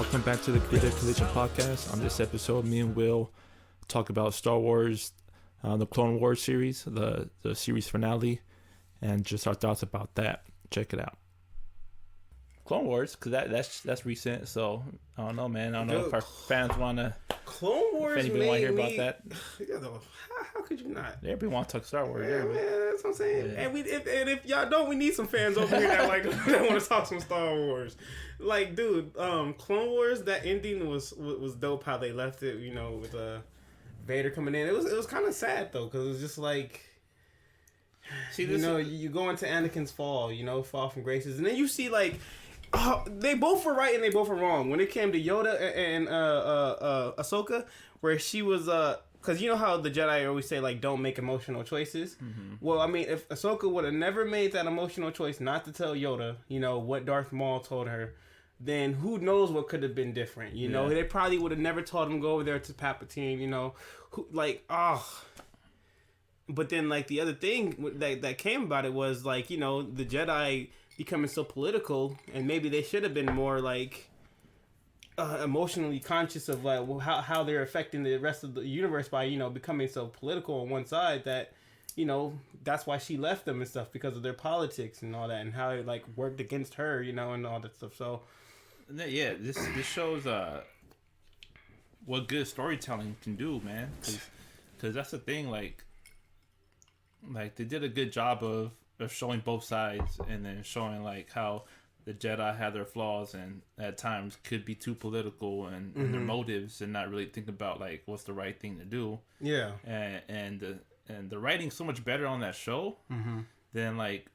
Welcome back to the Creative Collision Podcast. On this episode, me and Will talk about Star Wars, the Clone Wars series, the series finale, and just our thoughts about that. Check it out. Clone Wars, because that's recent, so I don't know, man. I don't know if our fans want to... Clone Wars if anybody want to hear about that. How could you not? Everybody want to talk Star Wars. Yeah, man, that's what I'm saying. Yeah. And if y'all don't, we need some fans over here that that want to talk some Star Wars. Like, dude, Clone Wars, that ending was dope. How they left it, with Vader coming in. It was kind of sad though, because it was just like, see, you go into Anakin's fall, fall from graces, and then you see like. They both were right and they both were wrong. When it came to Yoda and Ahsoka, where she was, because you know how the Jedi always say, like, don't make emotional choices? Mm-hmm. Well, I mean, if Ahsoka would have never made that emotional choice not to tell Yoda, what Darth Maul told her, then who knows what could have been different, They probably would have never told him go over there to Palpatine, But then, like, the other thing that came about it was, like, the Jedi becoming so political, and maybe they should have been more like emotionally conscious of like how they're affecting the rest of the universe by becoming so political on one side that that's why she left them and stuff, because of their politics and all that, and how it like worked against her, and all that stuff. So yeah, this shows what good storytelling can do, man, because that's the thing, like they did a good job of showing both sides, and then showing like how the Jedi had their flaws and at times could be too political and their motives, and not really think about like what's the right thing to do. Yeah. And the writing's so much better on that show than like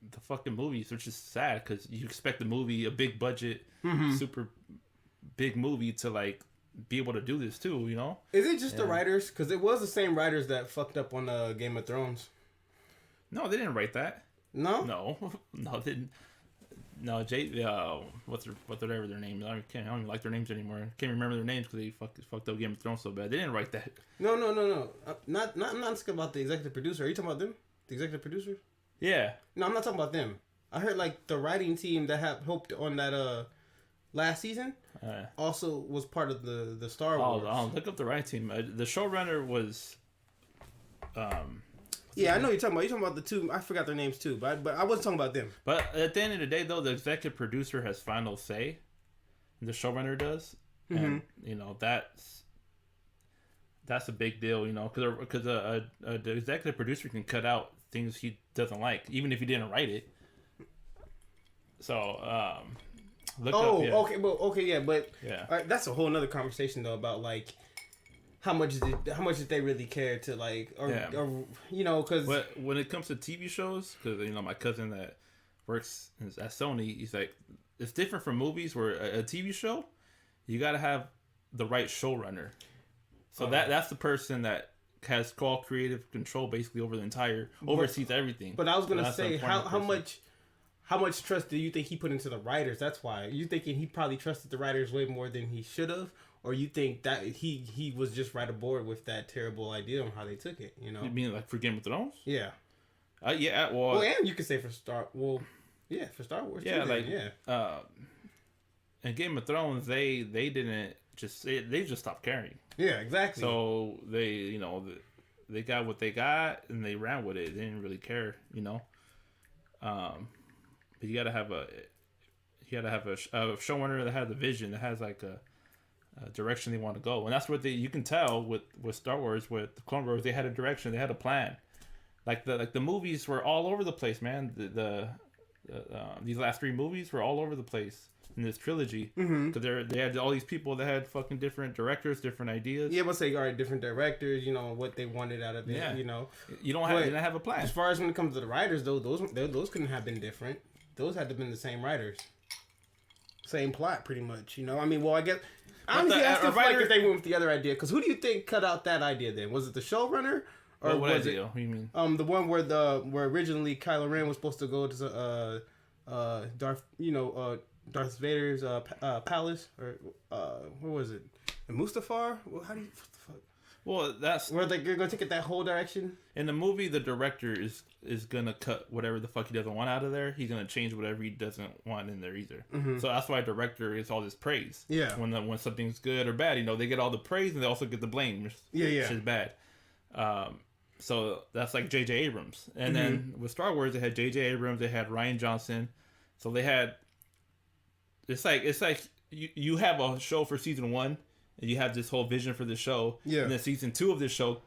the fucking movies, which is sad because you expect the movie, a big budget, super big movie, to like be able to do this too, Is it just the writers? Because it was the same writers that fucked up on Game of Thrones. No, they didn't write that. No, they didn't. No, whatever their name. I don't even like their names anymore. I can't remember their names because they fucked up Game of Thrones so bad. They didn't write that. No. I'm not asking about the executive producer. Are you talking about them? The executive producers? Yeah. No, I'm not talking about them. I heard like the writing team that helped on that last season also was part of the Star Wars. Oh, look up the writing team. The showrunner was. Yeah, I know you're talking about. You're talking about the two. I forgot their names too, but I wasn't talking about them. But at the end of the day, though, the executive producer has final say. The showrunner does, and that's a big deal, because the executive producer can cut out things he doesn't like, even if he didn't write it. So, look up. Yeah. Okay, but yeah, all right, that's a whole nother conversation though about like. How much did they really care to like, or because when it comes to TV shows, because my cousin that works at Sony, he's like, it's different from movies where a TV show, you got to have the right showrunner. So that's the person that has all creative control basically over the entire, oversees everything. But I was gonna say, how much trust do you think he put into the writers? That's why you thinking he probably trusted the writers way more than he should have. Or you think that he was just right aboard with that terrible idea on how they took it, You mean like for Game of Thrones? Yeah. Yeah, well, and you could say for Star Wars. Yeah. In Game of Thrones, they just stopped caring. Yeah, exactly. So they got what they got and they ran with it. They didn't really care, But you gotta have a showrunner that has a vision, that has like a direction they want to go, and that's what you can tell with Star Wars, with the Clone Wars. They had a direction, they had a plan. Like the movies were all over the place, man. These last 3 movies were all over the place in this trilogy, because they had all these people that had fucking different directors, different ideas. Yeah, but say all right, different directors. What they wanted out of it. Yeah. You didn't have a plan. As far as when it comes to the writers, though, those couldn't have been different. Those had to have been the same writers, same plot, pretty much. I mean, well, I guess. Honestly, I still feel like if they went with the other idea, because who do you think cut out that idea then? Was it the showrunner, or what was idea? What do you mean? The one where originally Kylo Ren was supposed to go to Darth Vader's palace, or where was it? Mustafar? Well, how do you? What the fuck? Well, that's where they're gonna take it that whole direction. In the movie, the director is gonna cut whatever the fuck he doesn't want out of there. He's gonna change whatever he doesn't want in there either. Mm-hmm. So that's why director is all this praise. Yeah. When something's good or bad, they get all the praise and they also get the blame. Yeah. Shit's bad. So that's like J.J. Abrams, and then with Star Wars, they had J.J. Abrams, they had Rian Johnson. So they had. It's like you have a show for season 1, and you have this whole vision for the show. Yeah. And then season 2 of this show.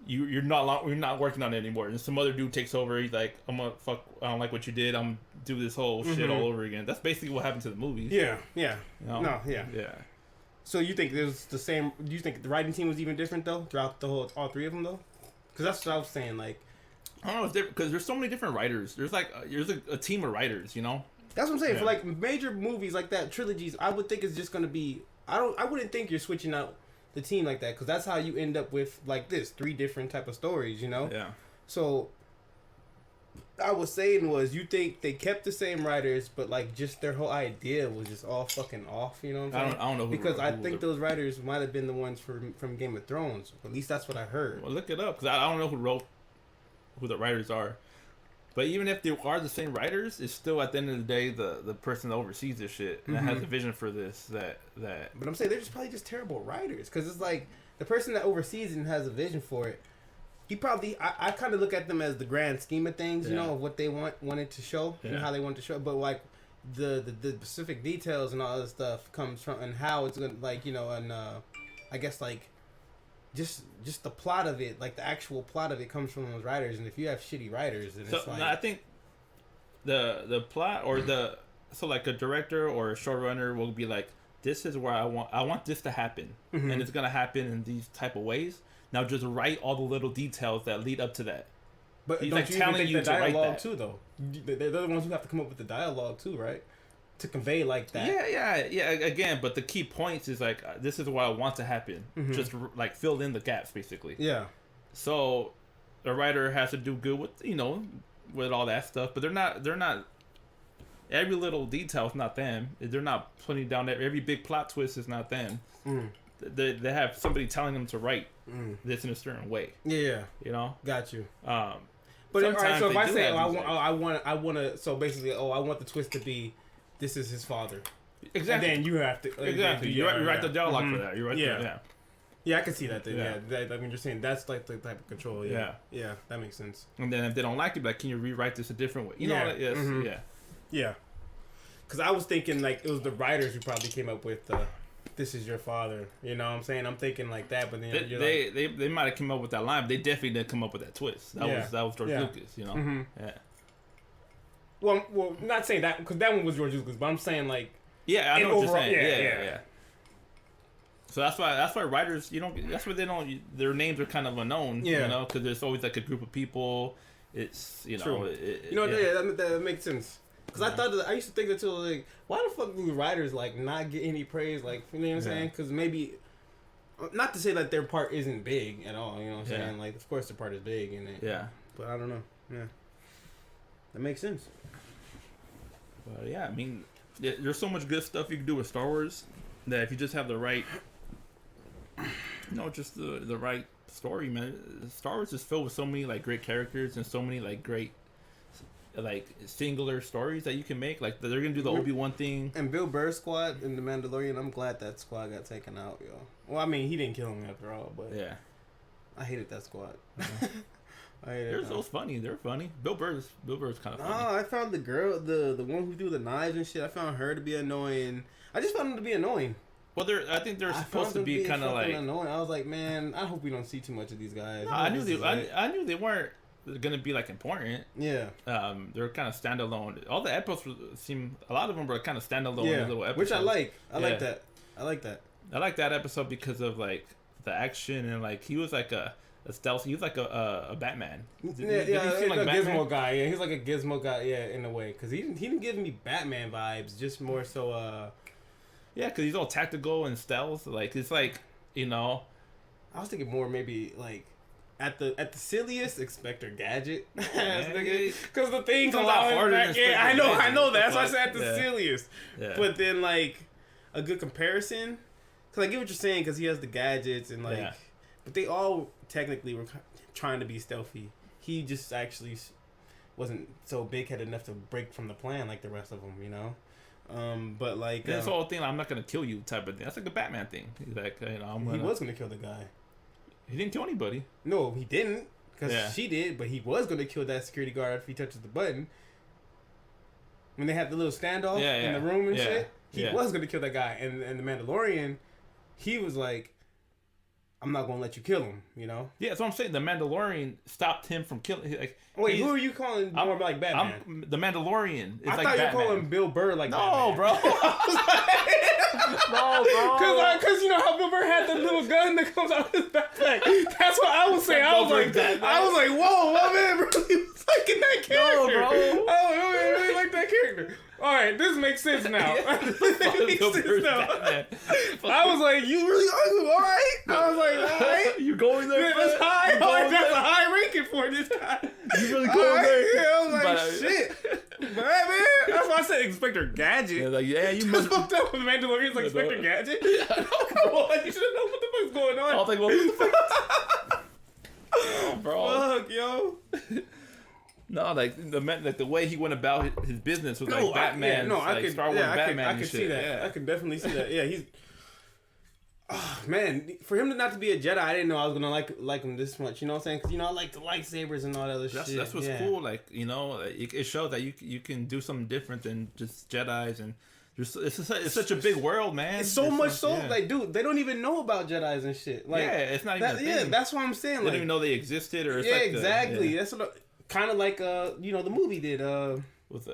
You're not working on it anymore, and some other dude takes over. He's like, I don't like what you did. I'm gonna do this whole shit all over again. That's basically what happened to the movies. Yeah. Yeah. So you think there's the same? Do you think the writing team was even different though throughout all 3 of them though? Because that's what I was saying. Like, I don't know, it's different because there's so many different writers. There's a team of writers. That's what I'm saying. Yeah. For like major movies like that, trilogies, I would think it's just gonna be. I wouldn't think you're switching out the team like that, because that's how you end up with like this 3 different type of stories, Yeah. So I was saying you think they kept the same writers, but like just their whole idea was just all fucking off. You know what I'm saying? I don't know because I think those writers might have been the ones from Game of Thrones. At least that's what I heard. Well, look it up, because I don't know who the writers are. But even if they are the same writers, it's still at the end of the day the person that oversees this shit and has a vision for this that. But I'm saying they're just probably just terrible writers, because it's like the person that oversees it and has a vision for it. He probably I kind of look at them as the grand scheme of things, of what they wanted to show and how they wanted to show. But like the specific details and all that stuff comes from, and how it's gonna and I guess like. Just the plot of it, like the actual plot of it, comes from those writers. And if you have shitty writers, then it's like... I think the plot or like a director or a showrunner will be like, this is where I want this to happen. And it's going to happen in these type of ways. Now just write all the little details that lead up to that. But he's don't like you telling think you the to write dialogue that. too, though? They're the ones who have to come up with the dialogue too, right? To convey like that. Yeah. Again, but the key points is like, this is what I want to happen. Just like fill in the gaps, basically. Yeah. So a writer has to do good with with all that stuff, but they're not. Every little detail is not them. They're not putting down every big plot twist is not them. They have somebody telling them to write this in a certain way. Yeah. Got you. But all right, so if I say, I want to, so basically, I want the twist to be, this is his father. Exactly. And then you have to... Exactly. You write the dialogue for that. You write Yeah, I can see that. I mean, you're saying that's like the type of control. Yeah, that makes sense. And then if they don't like it, like, can you rewrite this a different way? Yeah. Because I was thinking like it was the writers who probably came up with "This is your father." You know what I'm saying? I'm thinking like that, but then they might have come up with that line, but they definitely didn't come up with that twist. That was George Lucas. Yeah. Well, not saying that, because that one was George Lucas, but I'm saying like... Yeah, I know what you're saying. Yeah. So that's why writers, that's why they don't, their names are kind of unknown, because there's always like a group of people. It's, True. That makes sense. Because I used to think that too, like, why the fuck do writers like not get any praise? Like, you know what I'm saying? Because maybe, not to say that their part isn't big at all, you know what I'm saying? Like, of course their part is big in it. Yeah. But I don't know. Yeah. That makes sense. Well, yeah, I mean, there's so much good stuff you can do with Star Wars that if you just have the right, just the right story, man. Star Wars is filled with so many like great characters and so many like great like singular stories that you can make. Like they're gonna do the ObiWan thing. And Bill Burr's squad in the Mandalorian, I'm glad that squad got taken out, yo. Well, I mean, he didn't kill him after all, but yeah, I hated that squad. They're so funny. They're funny. Bill Burr's kind of funny. Oh, I found the girl, the one who threw the knives and shit. I found her to be annoying. I just found them to be annoying. Well, I think they're supposed to be kind of like annoying. I was like, man, I hope we don't see too much of these guys. No, I knew they weren't gonna be like important. Yeah. They're kind of standalone. All the episodes seem, a lot of them were kind of standalone little episodes. Which I like. I like that. I like that episode because of like the action and like he was like a stealth. He was like a Batman. He's like a Gizmo guy. Yeah, he's like a Gizmo guy. Yeah, in a way, because he didn't give me Batman vibes. Just more so. Yeah, because he's all tactical and stealth. Like it's like I was thinking more maybe like at the silliest Inspector Gadget. Because the thing comes out harder. I know that. That's why I said at the silliest. Yeah. But then like a good comparison. Because I get what you're saying, because he has the gadgets and like. Yeah. but they all technically were trying to be stealthy. He just actually wasn't so big-headed enough to break from the plan like the rest of them, you know. But like this whole thing, I'm not gonna kill you type of thing. That's like a Batman thing. He's like, he was gonna kill the guy. He didn't kill anybody. No, he didn't, because she did. But he was gonna kill that security guard if he touches the button. When they had the little standoff in the room and shit, he was gonna kill that guy. And the Mandalorian, he was like, I'm not gonna let you kill him, you know? Yeah, that's what I'm saying. The Mandalorian stopped him from killing. Like, wait, who are you calling more like Batman? The Mandalorian. I thought you were calling Bill Burr like Batman. No, bro. No, bro. Because you know how Bill Burr had the little gun that comes out of his backpack. That's what I was saying. I was like, whoa, my man really was liking that character. No, bro. I really like that character. All right, this makes sense now. This makes sense now. I was like, you really are? All right. I was like, all right. You going there? Yeah, that's high. That's a high ranking for this guy. You really going there? Yeah, I was like, shit. Man, that's why I said Inspector Gadget. Yeah, like, you must fucked up with Mandalorian's like Inspector Gadget. Come on, you should have known what the fuck's going on. I was like, well, what the fuck? Oh, bro. Fuck, yo. No, like the way he went about his business was like Batman. I could, Star Wars Batman. I could see that. Yeah. I could definitely see that. Yeah, he's. Oh, man, for him to not to be a Jedi, I didn't know I was gonna like him this much. You know what I'm saying? Because I like the lightsabers and all that other shit. That's what's cool. Like it shows that you can do something different than just Jedis, and it's such a big world, man. It's so much so. Like, dude, they don't even know about Jedis and shit. Like, it's not even. Yeah, that's what I'm saying. They don't even know they existed, or it's exactly. That's what. Kind of like the movie did with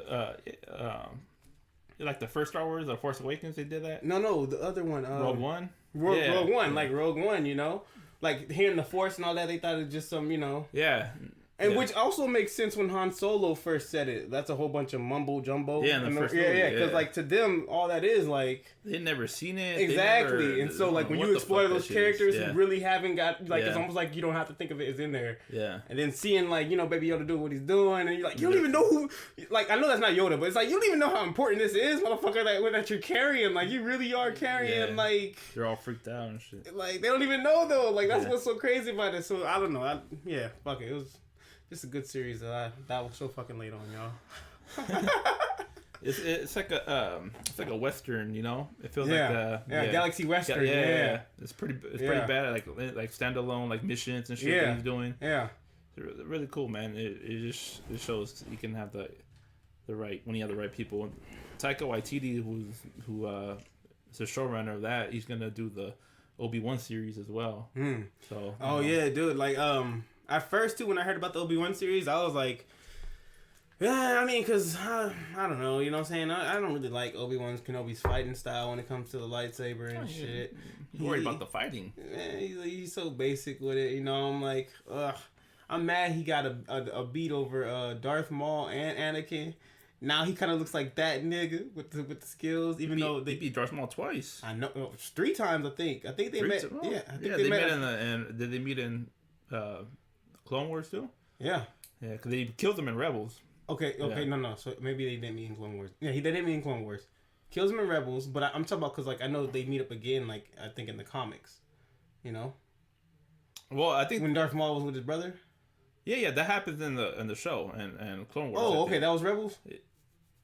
like the first Star Wars or Force Awakens, they did that. No, the other one, Rogue One. Rogue One, like Rogue One, like hearing the Force and all that. They thought it was just some, And which also makes sense when Han Solo first said it. That's a whole bunch of mumbo jumbo. Yeah, in the first movie, because like to them, all that is like they'd never seen it. Exactly, and so like when you explore those characters who really haven't got like it's almost like you don't have to think of it as in there. Yeah, and then seeing like Baby Yoda do what he's doing, and you're like you don't even know who. Like I know that's not Yoda, but it's like you don't even know how important this is, motherfucker. That you're carrying, like you really are carrying. Like they're all freaked out and shit. Like they don't even know though. Like that's what's so crazy about it. So I don't know. Fuck it. It was. It's a good series that was so fucking late on, y'all. It's like a western, It feels like Galaxy Western. Yeah. It's pretty bad. Like standalone like missions and shit that he's doing. Yeah, it's really cool, man. It shows you can have the right when you have the right people. Taika Waititi, who is the showrunner of that, he's gonna do the ObiWan series as well. So. Yeah, dude. Like At first, too, when I heard about the ObiWan series, I was like, yeah, I mean, because, I don't know, you know what I'm saying? I don't really like Obi-Wan Kenobi's fighting style when it comes to the lightsaber and shit. You worried about the fighting. Man, he's so basic with it, I'm like, ugh. I'm mad he got a beat over Darth Maul and Anakin. Now he kind of looks like that nigga with the skills, even though they beat Darth Maul twice. I know, 3 times, I think. I think they met. Yeah, I think they met did they meet in Clone Wars too? Yeah, because they killed them in Rebels. Okay, no. So maybe they didn't meet in Clone Wars. Yeah, they didn't meet in Clone Wars. Kills him in Rebels, but I'm talking about because like I know they meet up again. Like I think in the comics, Well, I think when Darth Maul was with his brother. Yeah, that happens in the show and Clone Wars. Oh, okay, that was Rebels.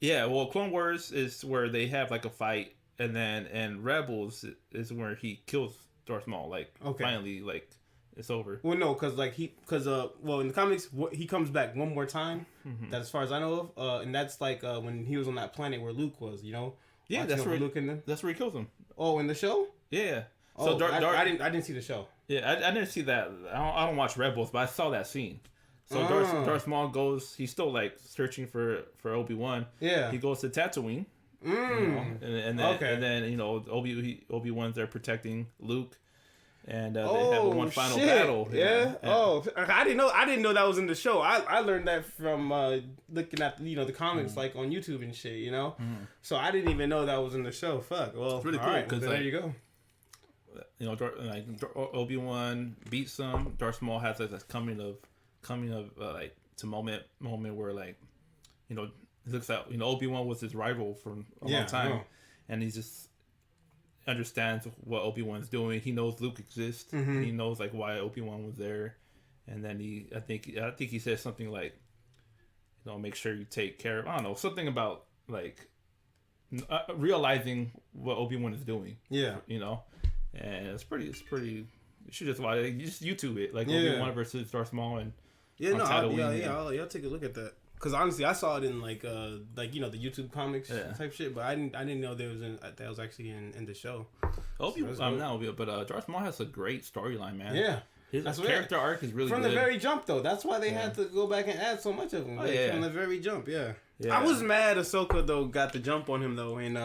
Yeah, well, Clone Wars is where they have like a fight, and Rebels is where he kills Darth Maul. Like finally, like. It's over. Well, no, because in the comics, he comes back one more time. Mm-hmm. That, as far as I know of, and that's like when he was on that planet where Luke was. Yeah, that's where that's where he kills him. Oh, in the show. Yeah. So I didn't see the show. Yeah, I didn't see that. I don't watch Rebels, but I saw that scene. So Darth Maul goes. He's still like searching for Obi-Wan. Yeah. He goes to Tatooine. And then Obi-Wan's there protecting Luke. And they have one final battle. Yeah. Oh, I didn't know that was in the show. I learned that from looking at the comics like on YouTube and shit. So I didn't even know that was in the show. Fuck. Well, it's really cool because there you go. Obi-Wan beats him. Darth Maul has like this coming of like to moment where like it looks like Obi-Wan was his rival for a long time, and he's just. understands what Obi-Wan's doing. He knows Luke exists. He knows like why Obi-Wan was there, and then I think he says something like, make sure you take care of. I don't know, something about like realizing what Obi-Wan is doing. Yeah, and it's pretty. You should just watch it. You just YouTube it, like Obi-Wan versus Darth Maul, and I'll take a look at that. Because honestly, I saw it in like the YouTube comics type shit, but I didn't know that was actually in the show. But Darth Maul has a great storyline, man. Yeah, his character arc is really from good. The very jump though. That's why they had to go back and add so much of him. From the very jump. Yeah. I was mad Ahsoka though got the jump on him though in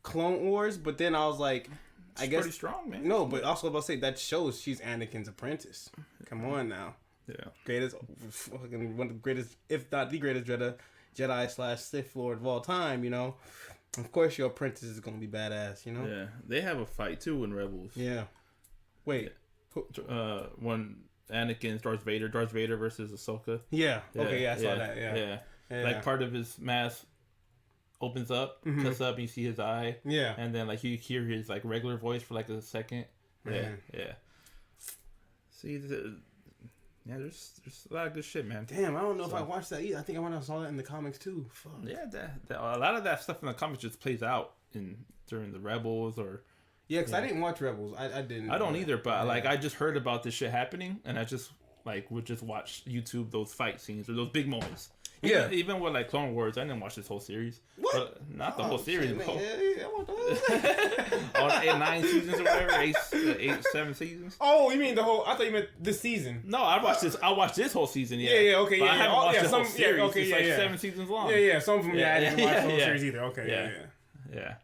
Clone Wars, but then I was like, I guess pretty strong, man. No, but also about to say that shows she's Anakin's apprentice. Come on now. Yeah, one of the greatest, if not the greatest Jedi / Sith Lord of all time. Of course your apprentice is gonna be badass. Yeah, they have a fight too in Rebels. Yeah. Wait. When Anakin's Darth Vader versus Ahsoka. Yeah. Okay. Yeah, I saw that. Yeah. Like part of his mask opens up, cuts up, and you see his eye. Yeah. And then like you hear his like regular voice for like a second. Yeah. Yeah. See. Yeah, there's a lot of good shit, man. Damn, I don't know if I watched that either. I think I went and saw that in the comics too. Fuck. Yeah, a lot of that stuff in the comics just plays out during the Rebels or. Yeah, because I didn't watch Rebels. I didn't. I don't either, but like I just heard about this shit happening, and I just would just watch YouTube those fight scenes or those big moments. Even with like Clone Wars, I didn't watch this whole series. What? But not the whole series, shit, bro. I want the whole All 8, 9 seasons or whatever, 8, 7 seasons. Oh, you mean the whole? I thought you meant this season. No, I watched this. I watched this whole season. Yeah, okay, but I haven't watched the whole series. Okay, it's like 7 seasons long. Yeah. Some of them, I didn't watch the whole series either. Okay, yeah.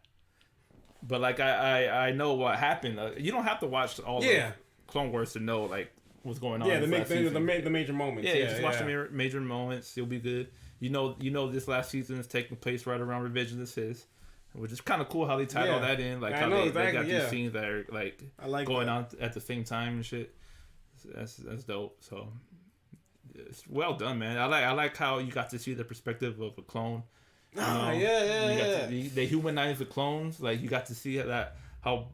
But like I know what happened. You don't have to watch all the Clone Wars to know like what's going on. Yeah, the major moments. Yeah, just watch the major moments. You'll be good. You know, this last season is taking place right around Revenge of the Sith, which is kind of cool how they tied all that in. Like how they got these scenes that are like going on at the same time and shit. That's dope. So it's well done, man. I like how you got to see the perspective of a clone. They humanized the clones. Like you got to see how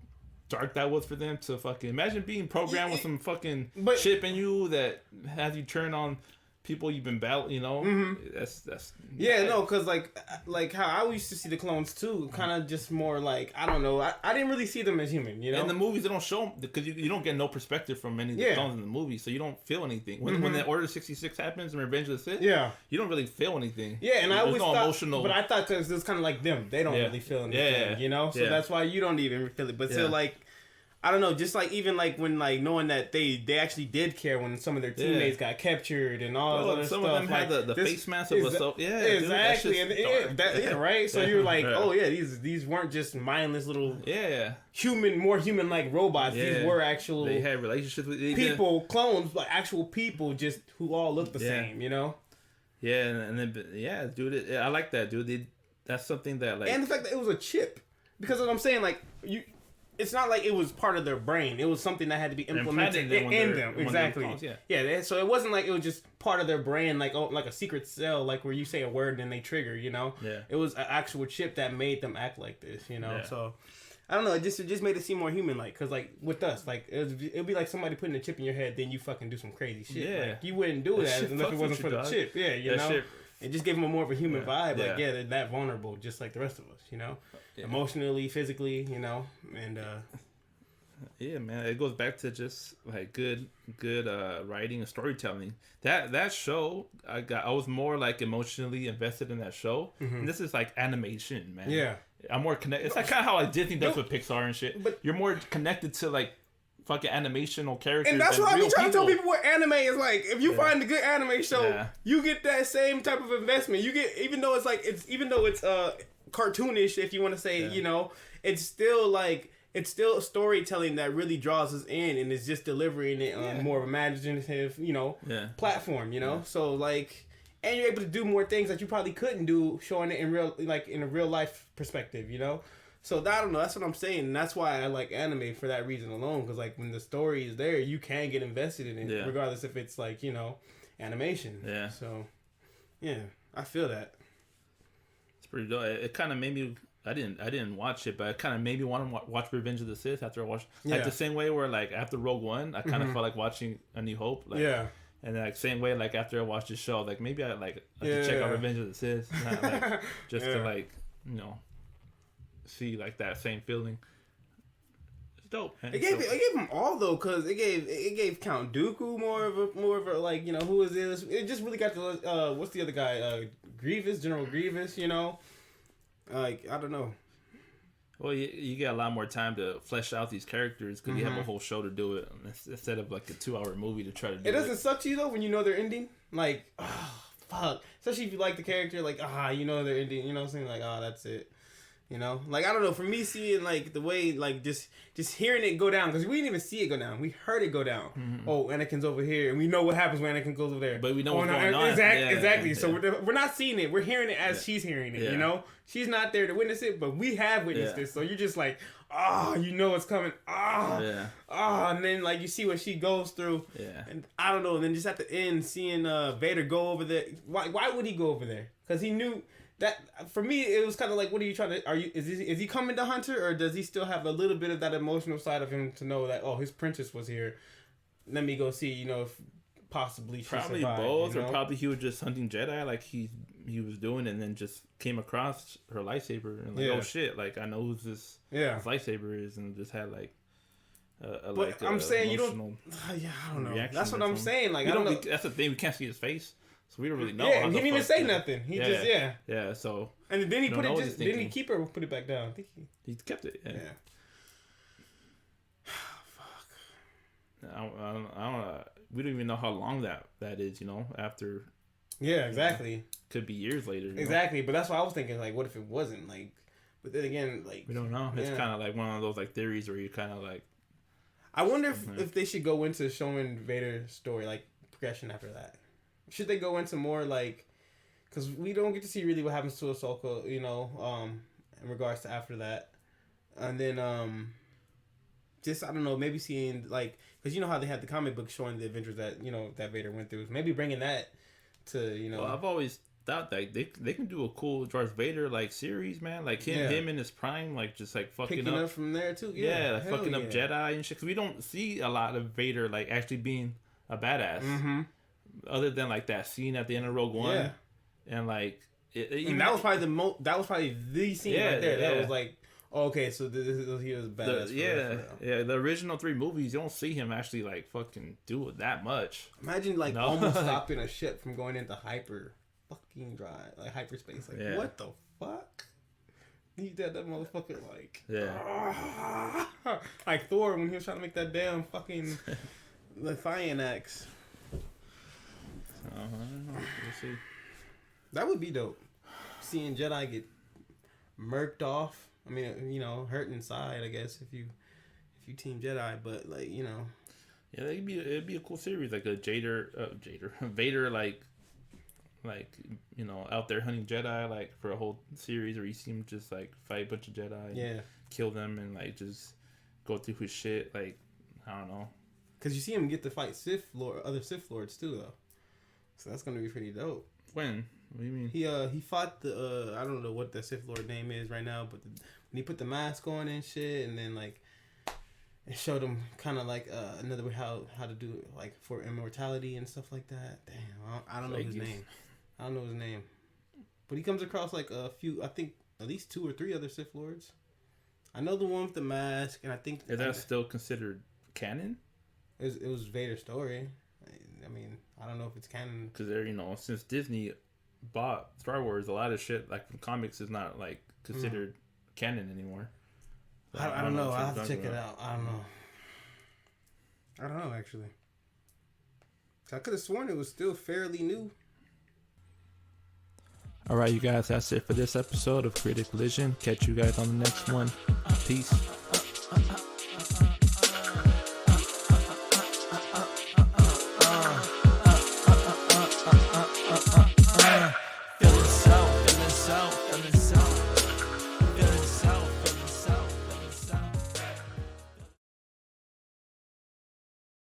dark that was for them to fucking imagine being programmed with some fucking chip in you that has you turn on people you've been battling, that's because like how I used to see the clones too, kind of just more like I don't know, I didn't really see them as human, In the movies they don't show them because you don't get no perspective from any of the clones in the movie, so you don't feel anything when the Order 66 happens in Revenge of the Sith. You don't really feel anything. And I always thought emotional, but I thought because it's kind of like them, they don't really feel anything, so that's why you don't even feel it. But still, like I don't know, just like even like when like knowing that they actually did care when some of their teammates got captured and all that other stuff. Some of them had the face mask of Ahsoka. Yeah, exactly. And right. So you're like, these weren't just mindless little more human like robots. These were actual. They had relationships with people, clones, like actual people, just who all look the same. Yeah, and then dude, I like that, dude. That's something that like, and the fact that it was a chip, because what I'm saying, like you. It's not like it was part of their brain. It was something that had to be implemented in them. Exactly. So it wasn't like it was just part of their brain, like like a secret cell, like where you say a word and they trigger. It was an actual chip that made them act like this. So I don't know. It just made it seem more human, like because like with us, like it'd be like somebody putting a chip in your head, then you fucking do some crazy shit. Yeah, like, you wouldn't do that unless it wasn't for the chip. Yeah, it just gave them more of a human vibe. Like they're that vulnerable, just like the rest of us. Emotionally, physically, and yeah, man, it goes back to just like good writing and storytelling. That show, I was more like emotionally invested in that show. And this is like animation, man. Yeah, I'm more connected. It's like kind of how like Disney does with Pixar and shit. But you're more connected to like fucking animational characters. And that's what I be trying to tell people what anime is like. If you find a good anime show, you get that same type of investment. You get even though it's cartoonish, if you want to say, it's still storytelling that really draws us in, and it's just delivering it on more of a imaginative, platform, so like, and you're able to do more things that you probably couldn't do showing it in a real life perspective, so I don't know, that's what I'm saying, and that's why I like anime for that reason alone, because like when the story is there, you can get invested in it, regardless if it's like, animation. So I feel that. Pretty dope. It kind of made me I didn't watch it, but it kind of made me want to watch Revenge of the Sith after I watched. Yeah. Like the same way where like after Rogue One, I kind of felt like watching A New Hope. Like, yeah. And like same way, like after I watched the show, like maybe I like Yeah. to check out Revenge of the Sith, not, like, just to like see like that same feeling. It's dope. Man. It gave them all though, cause it gave Count Dooku more of a like who is this? It just really got to what's the other guy? Grievous, General Grievous. Like I don't know. Well, you get a lot more time to flesh out these characters because you have a whole show to do it instead of like a 2-hour movie to try to do it. It doesn't suck to you though when you know their ending. Like, oh, fuck. Especially if you like the character, like, their ending. You know what I'm saying? Like, that's it. Like I don't know. For me, seeing like the way, like just hearing it go down, because we didn't even see it go down. We heard it go down. Mm-hmm. Oh, Anakin's over here, and we know what happens when Anakin goes over there. But we know what's going on. Exactly. So we're not seeing it. We're hearing it as she's hearing it. Yeah. She's not there to witness it, but we have witnessed it. So you're just like, it's coming. And then like you see what she goes through. Yeah. And I don't know. And then just at the end, seeing Vader go over there. Why would he go over there? Because he knew. That for me, it was kind of like, what are you trying to? Is he coming to hunt her, or does he still have a little bit of that emotional side of him to know that his princess was here? Let me go see, if possibly she probably survived, both, or probably he was just hunting Jedi like he was doing, and then just came across her lightsaber and like, oh shit, like I know who this lightsaber is, and just had like. But I'm saying you don't. I don't know. That's what I'm saying. Like I don't know. That's the thing. We can't see his face. So we don't really know. Yeah, he didn't even say nothing. He just Yeah, so. And then he put it. Didn't he keep her? Put it back down. I think he kept it. Yeah. Fuck. I don't. We don't even know how long that is. After. Yeah, exactly. Could be years later. Exactly, but that's why I was thinking. Like, what if it wasn't? Like, but then again, like we don't know. It's kind of like one of those like theories where you kind of like. I wonder if they should go into showing Vader's story, like progression after that. Should they go into more like, because we don't get to see really what happens to Ahsoka, in regards to after that, and then just I don't know, maybe seeing like, because how they had the comic book showing the adventures that that Vader went through, maybe bringing that to Well, I've always thought that they can do a cool Darth Vader like series, man, like him in his prime, like just like fucking picking up from there too, like fucking up Jedi and shit. Because we don't see a lot of Vader like actually being a badass. Mm-hmm. Other than like that scene at the end of Rogue One, and like and that was probably the scene right there. That was like, okay, so he was badass. The original 3 movies, you don't see him actually like fucking do it that much. Imagine like almost stopping a ship from going into hyperspace. Like what the fuck? He did that motherfucker like like Thor when he was trying to make that damn fucking Leviathan axe. We'll see. That would be dope. Seeing Jedi get murked off. I mean, hurt inside. I guess if you team Jedi, but like Yeah, it'd be a cool series, like a Vader, like out there hunting Jedi, like for a whole series, or you see him just like fight a bunch of Jedi, and kill them, and like just go through his shit. Like I don't know. Because you see him get to fight other Sith Lords too, though. So that's gonna be pretty dope. When? What do you mean? He fought the I don't know what the Sith Lord name is right now, but when he put the mask on and shit, and then like it showed him kind of like another way how to do it, like for immortality and stuff like that. Damn, I don't know his name. I don't know his name, but he comes across like a few. I think at least 2 or 3 other Sith Lords. I know the one with the mask, and I think is that still considered canon? It was Vader's story. I mean, I don't know if it's canon. Because they're, since Disney bought Star Wars, a lot of shit, like from comics, is not, like, considered canon anymore. So I don't know. I'll have to check it out. I don't know, actually. I could have sworn it was still fairly new. All right, you guys, that's it for this episode of Creative Collision. Catch you guys on the next one. Peace.